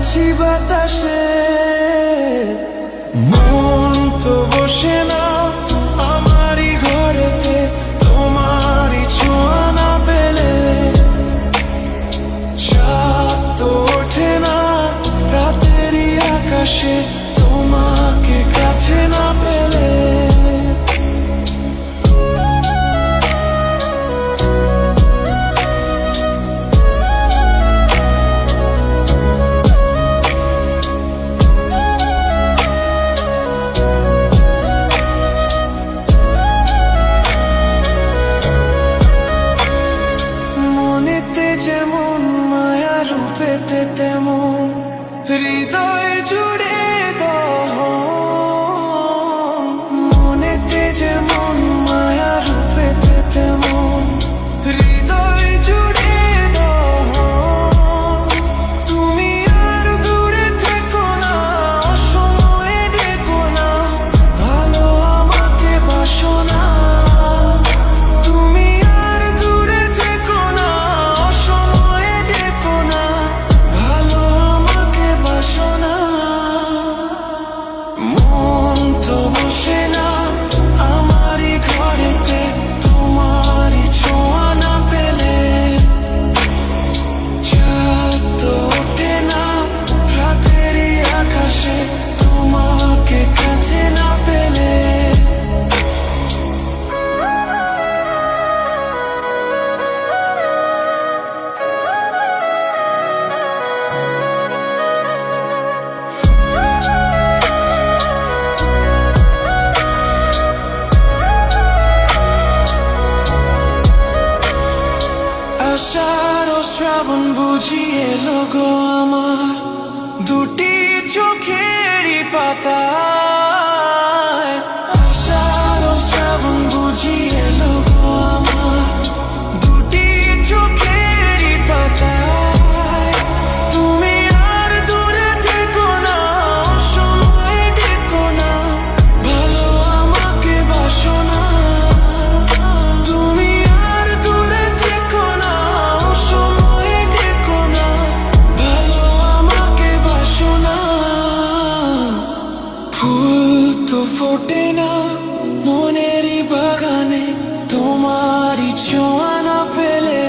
চলেছি বাতাসে। মন তো বসে না আমারই ঘরেতে, তোমারই ছোঁয়া না পেলে। চাঁদ তো ওঠে না রাতেরই আকাশে, তোমাকে কাছে না পেলে। মনেতে যেমন মায়া, রূপেতে তেমন হৃদয় জুড়ে দহন। মনেতে যেমন মায়া, রূপেতে তেমন হৃদয় জুড়ে দহন। তুমি আর দূরে থেকো না, অসময়ে ডেকো না, ভালো আমাকে বাসো না। তুমি আর দূরে থেকো না, অসময়ে ডেকো না, ভালো আমাকে বাসো না। মন তো বসে না আমারই ঘরেতে, তোমারই ছোঁয়া না পেলে। চাঁদ তো ওঠে না রাতেরই আকাশে, তোমাকে কাছে না পেলে। আষাঢ় ও শ্রাবণ বুঝি এলো গো আমার, দুটি চোখেরই পাতায়। আষাঢ় ও শ্রাবণ বুঝি এলো গো আমার, দুটি চোখেরই পাতায়। তুমি আর দূরে থেকো না, অসময়ে ডেকো না, ভালো আমাকে বাসো না। তুমি আর দূরে থেকো না, অসময়ে ডেকো না, ভালো আমাকে বাসো না। ফুল তো ফোটে না মনেরই বাগানে, তোমারই ছোঁয়া না পেলে।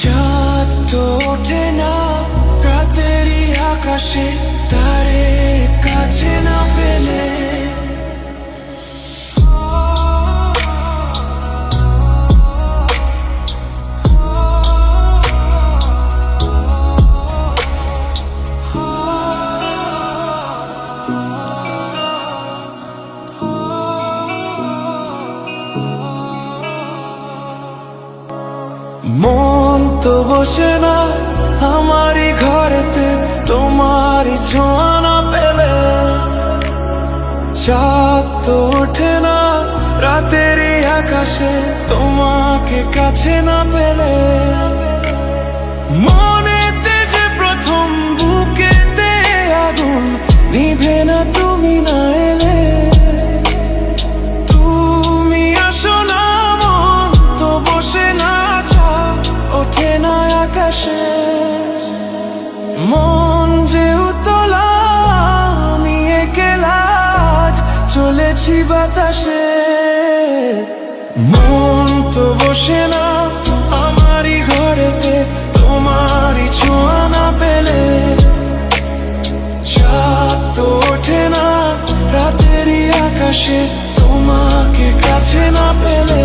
চাঁদ তো ওঠে না রাতেরই আকাশে, তারে কাছে না পেলে। মন তো বসে না আমারই ঘরেতে, তোমারই ছোঁয়া না পেলে। চাঁদ তো ওঠে না রাতেরই আকাশে, তোমাকে কাছে না পেলে। মনেতে যে প্রথম বুকেতে আগুন, নিভে না তুমি না এলে। তুমি আসো না, মন তো বসে না, ওঠে না আকাশে। মন যে উতলা, আমি একলা আজ চলেছি বাতাসে। মন তো বসে না আমারই ঘরেতে, তোমারই ছোঁয়া না পেলে। চাঁদ তো ওঠে না রাতেরই আকাশে, তোমাকে কাছে না পেলে।